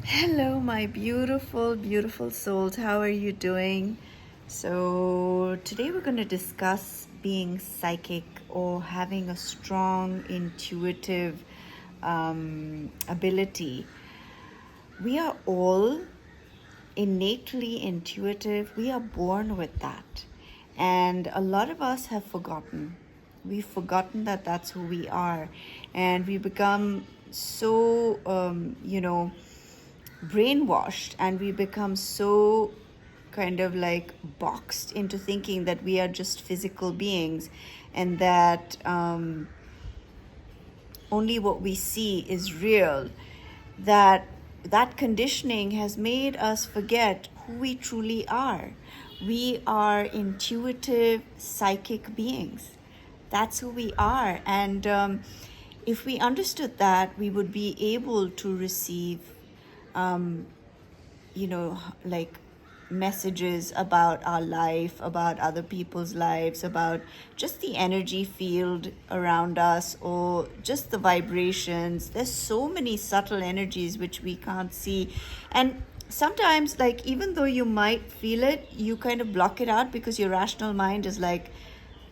Hello, my beautiful, beautiful souls. How are you doing? So, today we're going to discuss being psychic or having a strong intuitive ability. We are all innately intuitive, we are born with that. And a lot of us have forgotten. We've forgotten that that's who we are. And we become so, brainwashed, and we become so kind of like boxed into thinking that we are just physical beings, and that only what we see is real. That conditioning has made us forget who we truly are. We are intuitive psychic beings. That's who we are. And if we understood that, we would be able to receive like messages about our life, about other people's lives, about just the energy field around us, or just the vibrations. There's so many subtle energies which we can't see. And sometimes, like, even though you might feel it, you kind of block it out because your rational mind is like,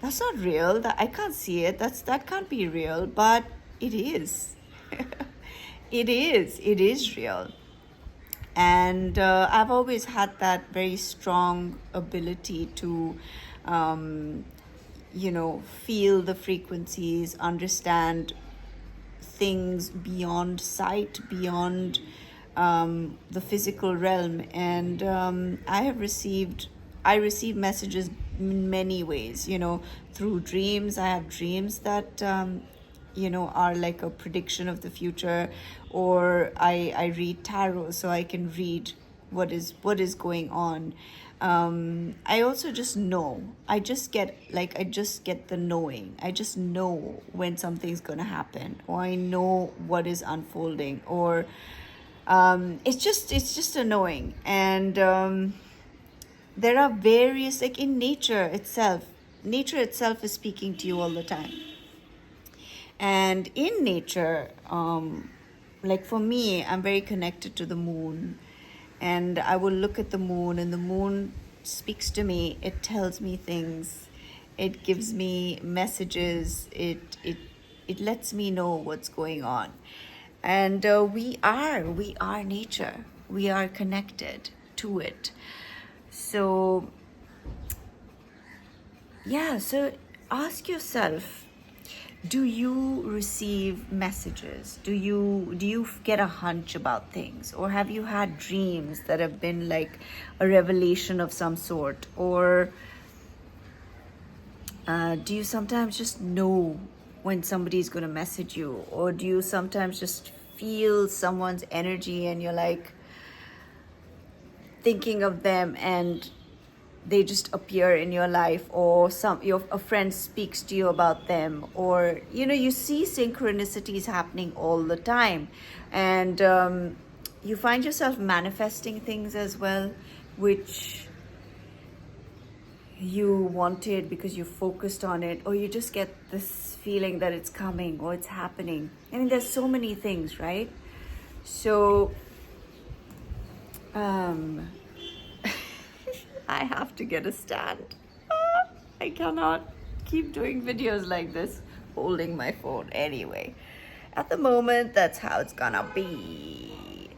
that's not real. That I can't see it. That can't be real. But it is. It is real. And I've always had that very strong ability to feel the frequencies, understand things beyond sight, beyond the physical realm. And I receive messages in many ways, through dreams. I have dreams that are like a prediction of the future, or I read tarot so I can read what is going on. I also just know. I just get the knowing. I just know when something's gonna happen, or I know what is unfolding, or it's just a knowing. And there are various, like in nature itself. Nature itself is speaking to you all the time. And in nature, like for me, I'm very connected to the moon. And I will look at the moon, and the moon speaks to me. It tells me things. It gives me messages. It lets me know what's going on. And we are nature. We are connected to it. So yeah, so ask yourself, do you receive messages? Do you get a hunch about things, or have you had dreams that have been like a revelation of some sort? Or do you sometimes just know when somebody's going to message you? Or do you sometimes just feel someone's energy and you're like thinking of them, and they just appear in your life? Or a friend speaks to you about them, or you see synchronicities happening all the time. And you find yourself manifesting things as well, which you wanted because you focused on it, or you just get this feeling that it's coming or it's happening. I mean, there's so many things, right? So I have to get a stand. I cannot keep doing videos like this holding my phone. Anyway, at the moment, that's how it's gonna be.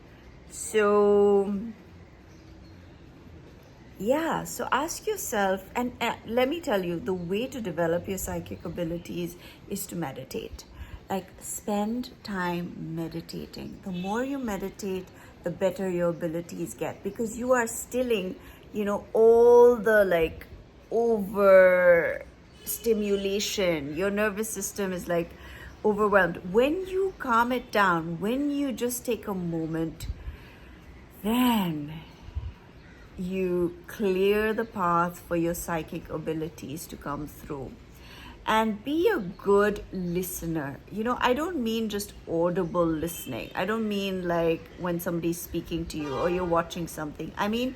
So yeah, so ask yourself, and let me tell you, the way to develop your psychic abilities is to meditate. Like, spend time meditating. The more you meditate, the better your abilities get, because you are stilling, all the like over stimulation. Your nervous system is like overwhelmed. When you calm it down, when you just take a moment, then you clear the path for your psychic abilities to come through. And be a good listener. I don't mean just audible listening. I don't mean like when somebody's speaking to you or you're watching something. I mean,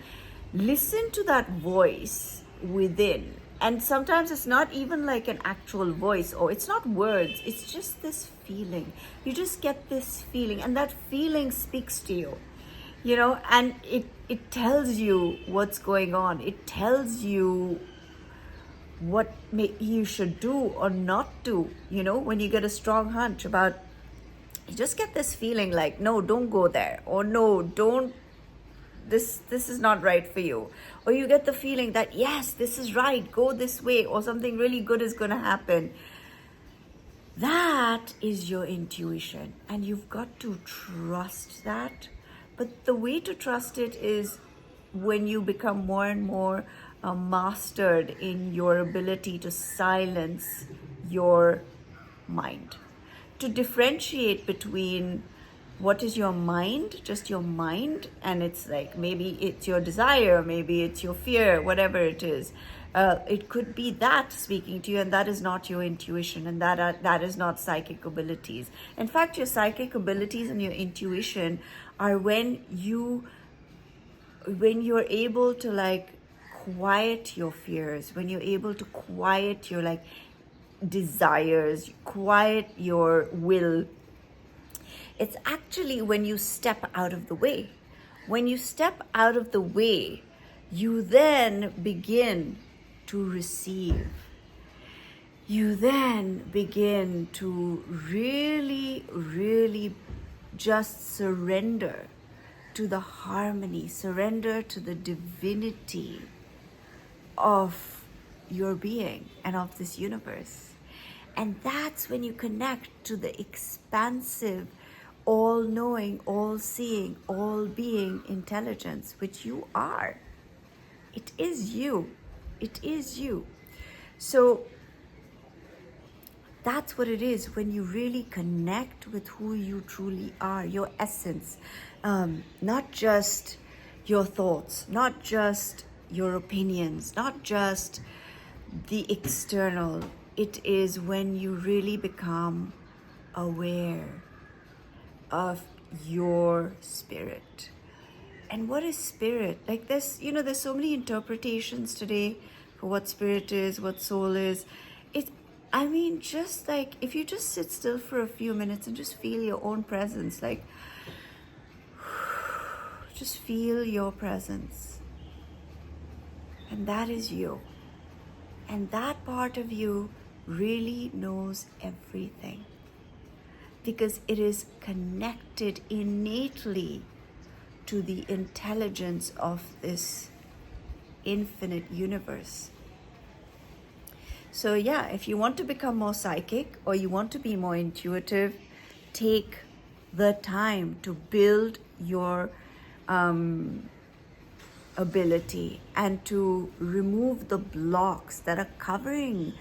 listen to that voice within. And sometimes it's not even like an actual voice, or it's not words. It's just this feeling. You just get this feeling, and that feeling speaks to you. and it tells you what's going on. It tells you what you should do or not do. When you get a strong hunch about, you just get this feeling like, no, don't go there, or no, don't, this is not right for you. Or you get the feeling that, yes, this is right, go this way, or something really good is going to happen. That is your intuition, and you've got to trust that. But the way to trust it is when you become more and more mastered in your ability to silence your mind, to differentiate between what is your mind, just your mind, and it's like, maybe it's your desire, maybe it's your fear, whatever it is. It could be that speaking to you, and that is not your intuition, and that is not psychic abilities. In fact, your psychic abilities and your intuition are when you're able to like quiet your fears, when you're able to quiet your like desires, quiet your will. It's actually when you step out of the way. When you step out of the way, you then begin to receive. You then begin to really, really just surrender to the harmony, surrender to the divinity of your being and of this universe. And that's when you connect to the expansive, all-knowing, all-seeing, all-being intelligence, which you are. It is you. It is you. So that's what it is when you really connect with who you truly are, your essence, not just your thoughts, not just your opinions, not just the external. It is when you really become aware of your spirit. And what is spirit? Like there's so many interpretations today for what spirit is, what soul is. Just like if you just sit still for a few minutes and just feel your own presence, like just feel your presence. And that is you. And that part of you really knows everything, because it is connected innately to the intelligence of this infinite universe. So yeah, if you want to become more psychic or you want to be more intuitive, take the time to build your ability and to remove the blocks that are covering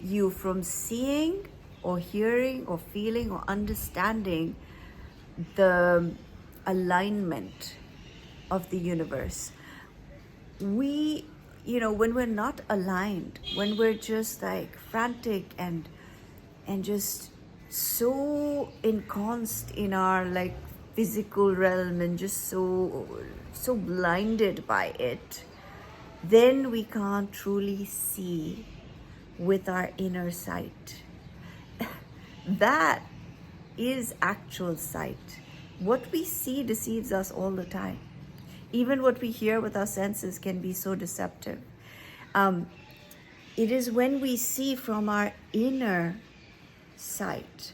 you from seeing or hearing or feeling or understanding the alignment of the universe. We, when we're not aligned, when we're just like frantic and just so ensconced in our like physical realm and just so blinded by it, then we can't truly see with our inner sight. That is actual sight. What we see deceives us all the time. Even what we hear with our senses can be so deceptive. It is when we see from our inner sight,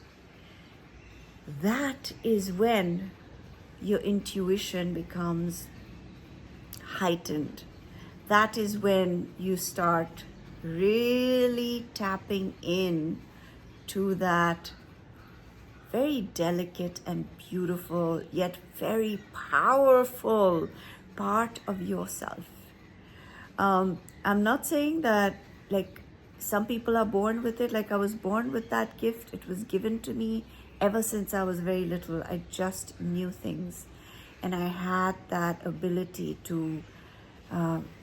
that is when your intuition becomes heightened. That is when you start really tapping in to that very delicate and beautiful yet very powerful part of yourself. I'm not saying that like some people are born with it. Like I was born with that gift. It was given to me ever since I was very little. I just knew things, and I had that ability to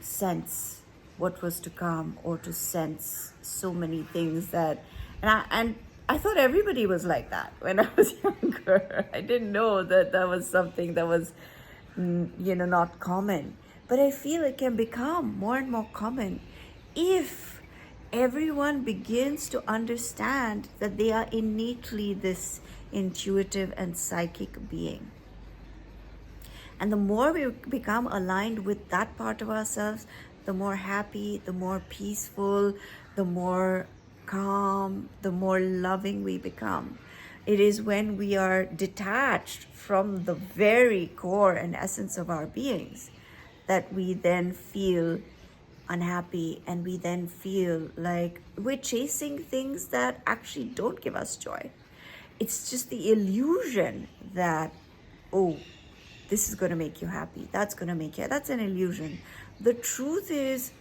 sense what was to come, or to sense so many things that, and I thought everybody was like that when I was younger. I didn't know that was something that was, not common. But I feel it can become more and more common if everyone begins to understand that they are innately this intuitive and psychic being. And the more we become aligned with that part of ourselves, the more happy, the more peaceful, the more calm, the more loving we become. It is when we are detached from the very core and essence of our beings that we then feel unhappy, and we then feel like we're chasing things that actually don't give us joy. It's just the illusion that, oh, this is going to make you happy, that's going to make you, that's an illusion. The truth is,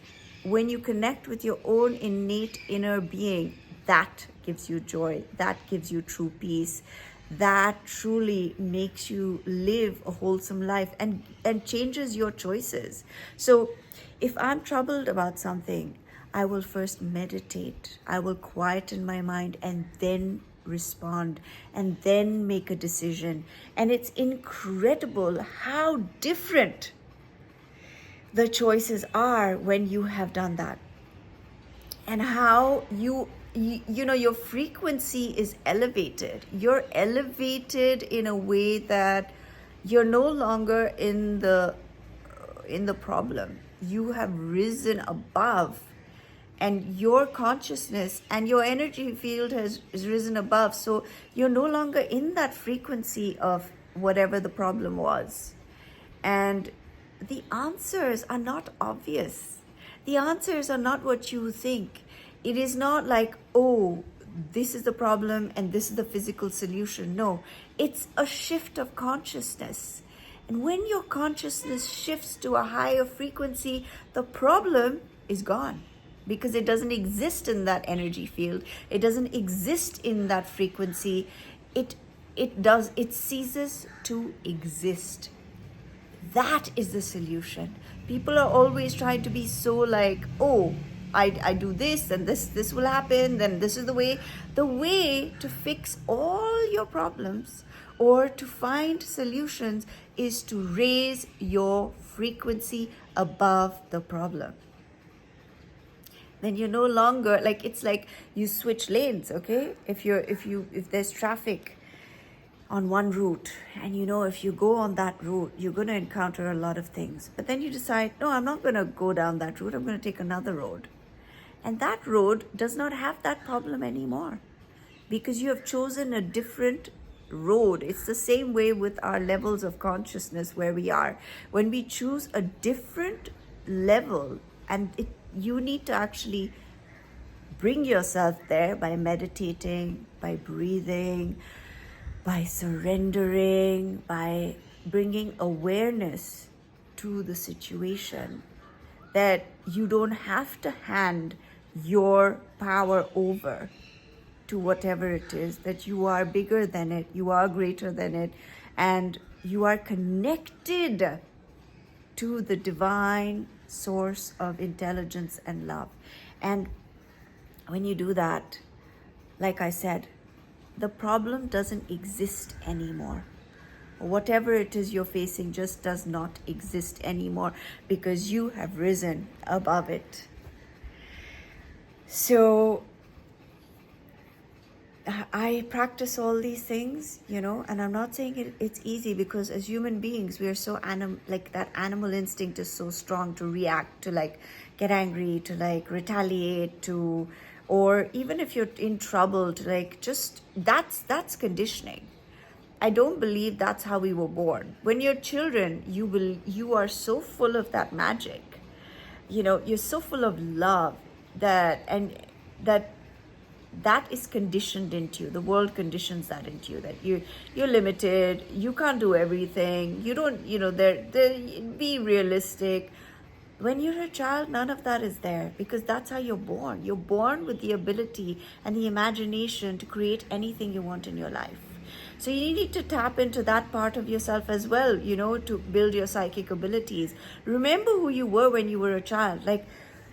when you connect with your own innate inner being, that gives you joy, that gives you true peace, that truly makes you live a wholesome life and changes your choices. So if I'm troubled about something, I will first meditate, I will quieten my mind, and then respond, and then make a decision. And it's incredible how different the choices are when you have done that, and how you know, your frequency is elevated. You're elevated in a way that you're no longer in the problem. You have risen above, and your consciousness and your energy field has risen above. So you're no longer in that frequency of whatever the problem was. And the answers are not obvious. The answers are not what you think. It is not like, oh, this is the problem and this is the physical solution. No, it's a shift of consciousness. And when your consciousness shifts to a higher frequency, the problem is gone, because it doesn't exist in that energy field. It doesn't exist in that frequency. It ceases to exist. That is the solution. People are always trying to be so like, oh, I do this and this will happen, then this is the way. The way to fix all your problems or to find solutions is to raise your frequency above the problem. Then you're no longer like, it's like you switch lanes, okay? If there's traffic on one route, and you know, if you go on that route, you're going to encounter a lot of things. But then you decide, no, I'm not going to go down that route. I'm going to take another road. And that road does not have that problem anymore, because you have chosen a different road. It's the same way with our levels of consciousness where we are. When we choose a different level, and you need to actually bring yourself there by meditating, by breathing, by surrendering, by bringing awareness to the situation, that you don't have to hand your power over to whatever it is, that you are bigger than it, you are greater than it, and you are connected to the divine source of intelligence and love. And when you do that, like I said, the problem doesn't exist anymore. Whatever it is you're facing just does not exist anymore, because you have risen above it. So I practice all these things, you know, and I'm not saying it's easy, because as human beings, we are so like that animal instinct is so strong to react, to like get angry, to like retaliate, to, or even if you're in trouble, to like just, that's conditioning. I don't believe that's how we were born. When you're children, you are so full of that magic. You know, you're so full of love that is conditioned into you. The world conditions that into you, that you're limited, you can't do everything, you don't, you know, be realistic. When you're a child, none of that is there, because that's how you're born. You're born with the ability and the imagination to create anything you want in your life. So you need to tap into that part of yourself as well, you know, to build your psychic abilities. Remember who you were when you were a child. Like,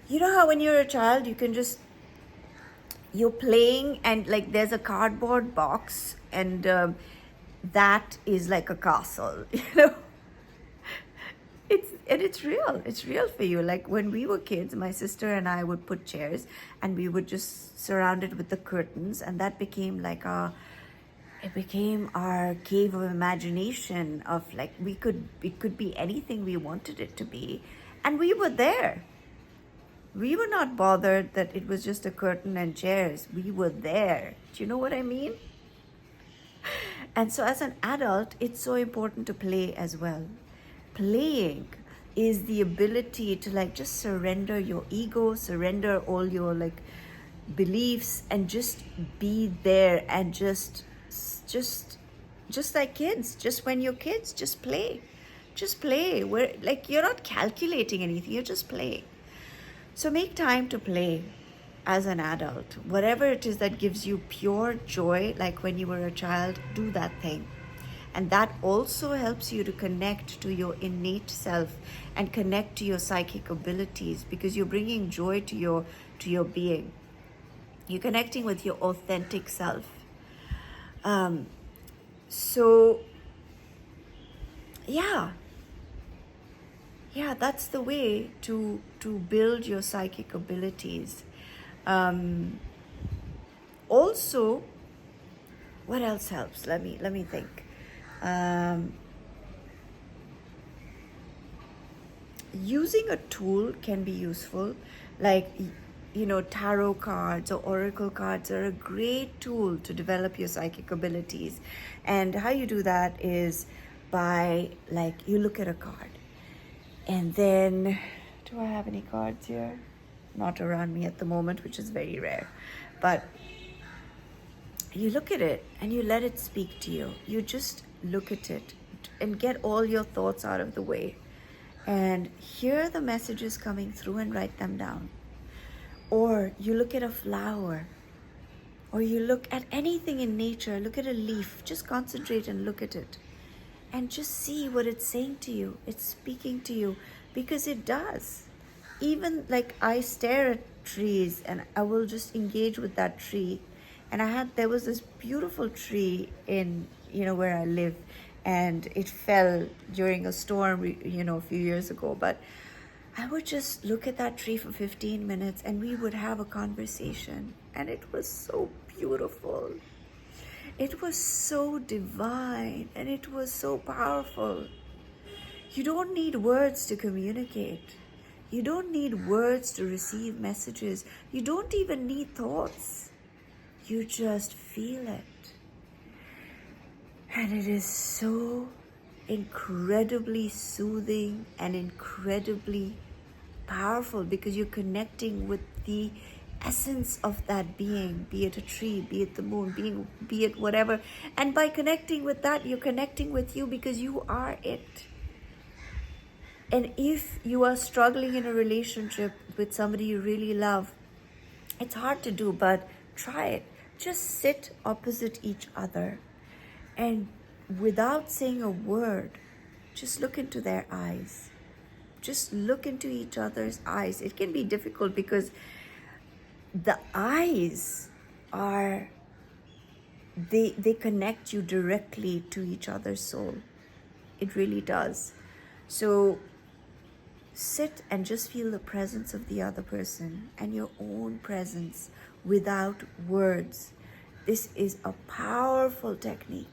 you know how when you're a child, you can just, you're playing and like there's a cardboard box, and that is like a castle, you know. It's real for you. Like when we were kids, my sister and I would put chairs and we would just surround it with the curtains, and that became like It became our cave of imagination of like it could be anything we wanted it to be. And we were there. We were not bothered that it was just a curtain and chairs. We were there. Do you know what I mean? And so as an adult, it's so important to play as well. Playing is the ability to like just surrender your ego, surrender all your like beliefs, and just be there and just like kids, just when you're kids, just play. Just play. Where like you're not calculating anything, you're just playing. So make time to play as an adult. Whatever it is that gives you pure joy, like when you were a child, do that thing. And that also helps you to connect to your innate self and connect to your psychic abilities, because you're bringing joy to your being. You're connecting with your authentic self. So yeah, that's the way to build your psychic abilities. Also, what else helps? Let me think. Using a tool can be useful, like tarot cards or oracle cards are a great tool to develop your psychic abilities. And how you do that is by like you look at a card, and then do I have any cards here? Not around me at the moment, which is very rare, but you look at it and you let it speak to you. You just look at it and get all your thoughts out of the way and hear the messages coming through and write them down. Or you look at a flower, or you look at anything in nature, look at a leaf, just concentrate and look at it and just see what it's saying to you. It's speaking to you, because it does. Even like I stare at trees and I will just engage with that tree. And there was this beautiful tree in, where I live, and it fell during a storm, a few years ago. But I would just look at that tree for 15 minutes and we would have a conversation. And it was so beautiful. It was so divine, and it was so powerful. You don't need words to communicate. You don't need words to receive messages. You don't even need thoughts. You just feel it. And it is so incredibly soothing and incredibly powerful, because you're connecting with the essence of that being, be it a tree, be it the moon, be it whatever. And by connecting with that, you're connecting with you, because you are it. And if you are struggling in a relationship with somebody you really love, it's hard to do, but try it. Just sit opposite each other, and without saying a word, just look into their eyes. Just look into each other's eyes. It can be difficult because the eyes are, they connect you directly to each other's soul. It really does. So sit and just feel the presence of the other person and your own presence without words. This is a powerful technique.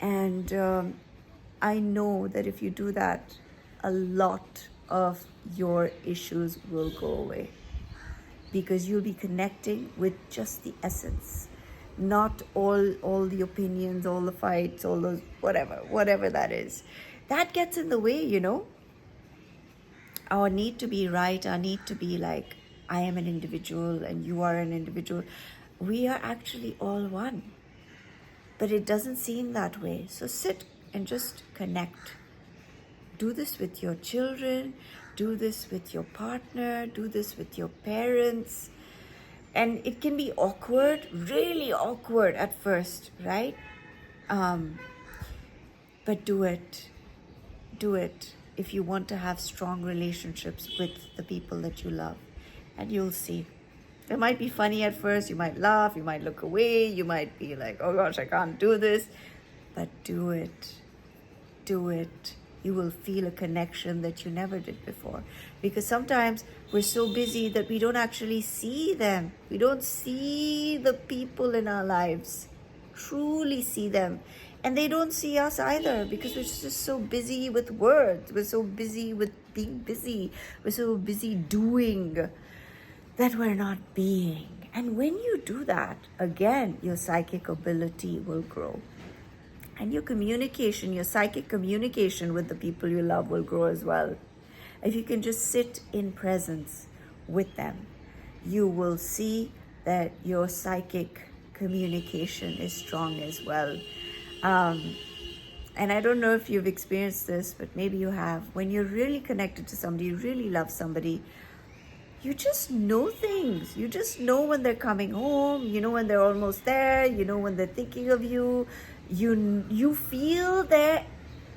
And I know that if you do that, a lot of your issues will go away, because you'll be connecting with just the essence, not all the opinions, all the fights, all those whatever that is. That gets in the way, Our need to be right, our need to be like, I am an individual and you are an individual. We are actually all one. But it doesn't seem that way. So sit and just connect. Do this with your children. Do this with your partner. Do this with your parents. And it can be awkward, really awkward at first, right? But do it. Do it if you want to have strong relationships with the people that you love. And you'll see. It might be funny at first. You might laugh. You might look away. You might be like, oh gosh, I can't do this. But do it. Do it. You will feel a connection that you never did before. Because sometimes we're so busy that we don't actually see them. We don't see the people in our lives. truly see them. And they don't see us either, because we're just so busy with words. We're so busy with being busy. We're so busy doing that we're not being. And when you do that, again, your psychic ability will grow. And your communication, your psychic communication with the people you love will grow as well. If you can just sit in presence with them, you will see that your psychic communication is strong as well. And I don't know if you've experienced this, but maybe you have. When you're really connected to somebody, you really love somebody, you just know things. You just know when they're coming home. You know when they're almost there. You know when they're thinking of you. You feel their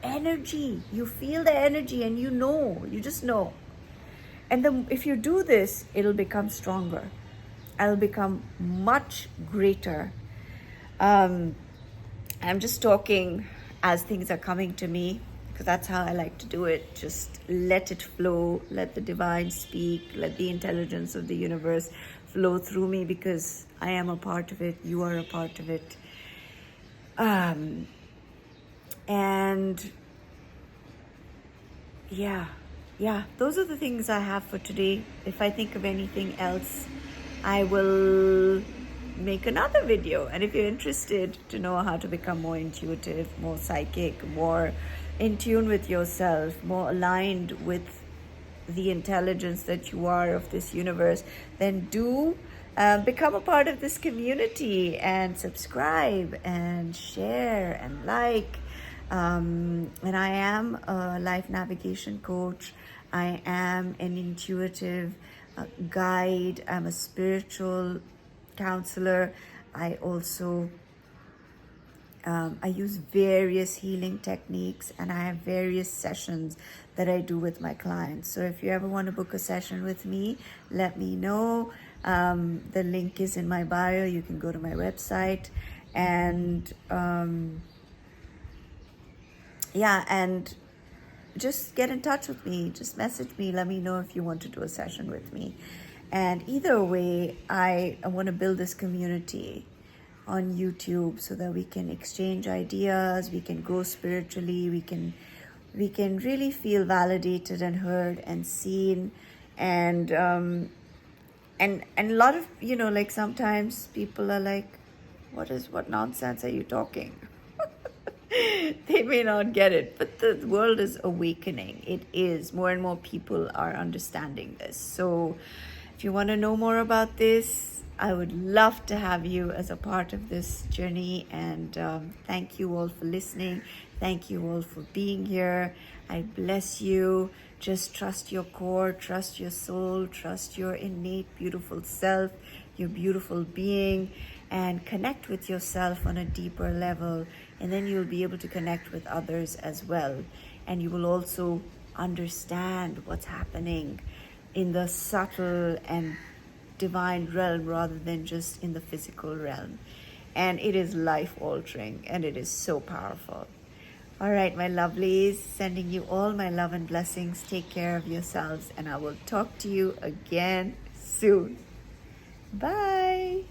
energy. You feel their energy, and you just know. And then if you do this, it'll become stronger. It'll become much greater. I'm just talking as things are coming to me, because that's how I like to do it. Just let it flow, let the divine speak, let the intelligence of the universe flow through me, because I am a part of it, you are a part of it. And yeah, those are the things I have for today. If I think of anything else, I will make another video. And if you're interested to know how to become more intuitive, more psychic, more in tune with yourself, more aligned with the intelligence that you are of this universe, then do become a part of this community and subscribe and share and like. And I am a life navigation coach. I am an intuitive guide. I'm a spiritual counselor. I also I use various healing techniques, and I have various sessions that I do with my clients. So if you ever want to book a session with me, let me know. The link is in my bio. You can go to my website, and and just get in touch with me. Just message me. Let me know if you want to do a session with me. And either way, I want to build this community on YouTube so that we can exchange ideas, we can grow spiritually, we can really feel validated and heard and seen. And a lot of, like sometimes people are like, what nonsense are you talking? They may not get it, but the world is awakening. It is. More and more people are understanding this. So if you want to know more about this, I would love to have you as a part of this journey. And thank you all for listening. Thank you all for being here. I bless you. Just trust your core, trust your soul, trust your innate beautiful self, your beautiful being, and connect with yourself on a deeper level. And then you'll be able to connect with others as well. And you will also understand what's happening in the subtle and divine realm rather than just in the physical realm. And it is life altering, and it is so powerful. All right, my lovelies, sending you all my love and blessings. Take care of yourselves, and I will talk to you again soon. Bye.